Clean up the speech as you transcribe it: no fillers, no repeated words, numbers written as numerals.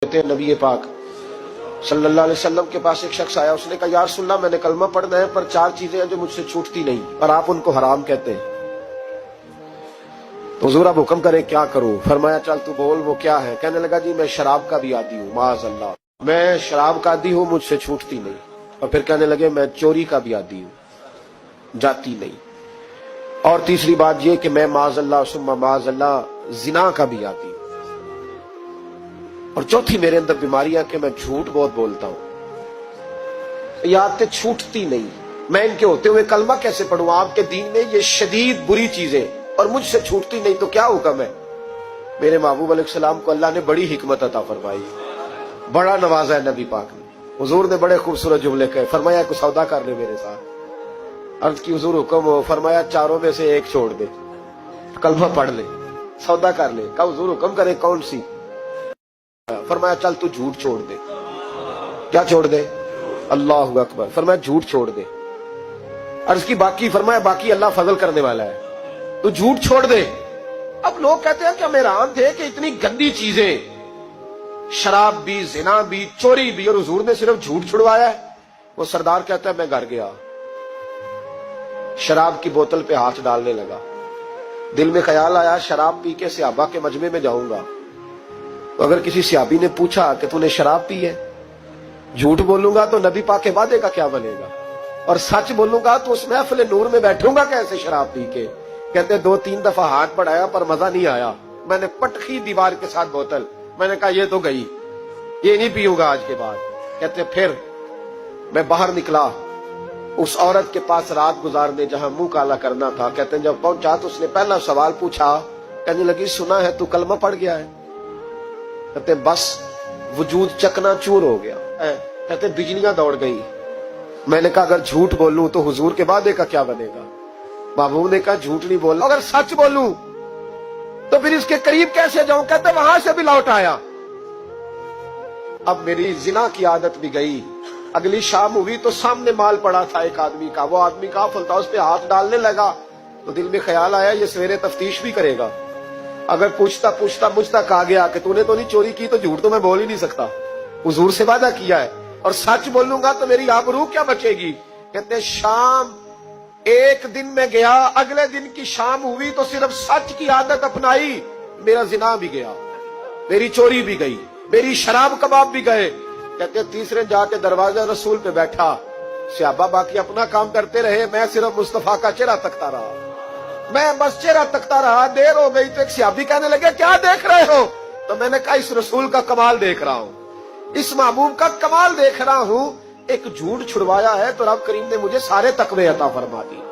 कहते हैं नबी पाक सल्लल्लाहु अलैहि वसल्लम के पास एक शख्स आया, उसने कहा या रसूलल्लाह मैंने कलमा पढ़ना है पर 4 चीजें हैं जो मुझसे छूटती नहीं और आप उनको हराम कहते हैं, तो हुजूर आप हुक्म करें क्या करूं? फरमाया चल तू बोल वो क्या है? कहने लगा जी मैं शराब का भी आदी हूँ, माअज़ल्लाह मैं शराब का आदी हूँ, मुझसे छूटती नहीं। और फिर कहने लगे मैं चोरी का भी आदी हूँ, जाती नहीं। और तीसरी बात ये कि मैं माअज़ल्लाह सुम्मा माअज़ल्लाह जिना का भी आदी हूँ। और चौथी मेरे अंदर बीमारी है कि मैं झूठ बहुत बोलता हूं। ये आदतें छूटती नहीं, मैं इनके होते हुए कलमा कैसे पढ़ूं? आपके दीन में ये शदीद बुरी चीजें और मुझसे छूटती नहीं, तो क्या हुक्म है? मेरे महबूब अलैहिस्सलाम को अल्लाह ने बड़ी हिकमत अता फरमाई, बड़ा नवाजा है नबी पाक ने। हुजूर ने बड़े खूबसूरत जुमले कहे, फरमाया कुछ सौदा कर ले मेरे साथ। अर्ज की हुजूर हुक्म हो, फरमाया चारों में से एक छोड़ दे, कलमा पढ़ ले, सौदा कर ले। कहा हुजूर हुक्म करे कौन सी? फरमाया चल तू झूठ छोड़ दे। क्या छोड़ दे? अल्लाहु अकबर। फरमाया झूठ छोड़ दे। अर्ज की बाकी? फरमाया बाकी अल्लाह फजल करने वाला है, तू झूठ छोड़ दे। अब लोग कहते हैं कि हम हैरान थे कि इतनी गंदी चीजें, शराब भी, जिना भी, चोरी भी, और हुजूर ने सिर्फ झूठ छुड़वाया है। वो सरदार कहता है मैं घर गया, शराब की बोतल पे हाथ डालने लगा, दिल में ख्याल आया शराब पी के सहाबा के मजमे में जाऊंगा, तो अगर किसी सहाबी ने पूछा कि तूने शराब पी है, झूठ बोलूंगा तो नबी पाक के वादे का क्या बनेगा, और सच बोलूंगा तो उस महफिल नूर में बैठूंगा कैसे शराब पी के? कहते 2-3 दफा हाथ बढ़ाया पर मजा नहीं आया, मैंने पटखी दीवार के साथ बोतल, मैंने कहा ये तो गई, ये नहीं पीऊंगा आज के बाद। कहते फिर मैं बाहर निकला उस औरत के पास रात गुजारने जहां मुंह काला करना था। कहते जब पहुंचा तो उसने पहला सवाल पूछा, कहने लगी सुना है तू कलमा पढ़ गया है? कहते बस वजूद चकनाचूर हो गया। कहते बिजलियां दौड़ गई। मैंने कहा अगर झूठ बोलूं तो हुजूर के वादे का क्या बनेगा? महबूब ने कहा झूठ नहीं बोलना, अगर सच बोलूं तो फिर इसके करीब कैसे जाऊं? कहते वहां से भी लौट आया। अब मेरी जिना की आदत भी गई। अगली शाम हुई तो सामने माल पड़ा था एक आदमी का, वो आदमी काफिल था, उस पे हाथ डालने लगा तो दिल में ख्याल आया ये सवेरे तफ्तीश भी करेगा, अगर पूछता पूछता मुझ तक आ गया कि तूने तो नहीं चोरी की, तो झूठ तो मैं बोल ही नहीं सकता, हुजूर से वादा किया है, और सच बोलूंगा तो मेरी आबरू क्या बचेगी? कहते शाम एक दिन में गया, अगले दिन की शाम हुई तो सिर्फ सच की आदत अपनाई, मेरा जिना भी गया, मेरी चोरी भी गई, मेरी शराब कबाब भी गए। कहते तीसरे जाके दरवाजा रसूल पे बैठा, सहाबा बाकी अपना काम करते रहे, मैं सिर्फ मुस्तफा का चेहरा तकता रहा, मैं बस चेहरा तकता रहा। देर हो गई तो एक सहाबी कहने लगे क्या देख रहे हो? तो मैंने कहा इस रसूल का कमाल देख रहा हूं, इस महबूब का कमाल देख रहा हूं। एक झूठ छुड़वाया है तो रब करीम ने मुझे सारे तकवे अता फरमा दी।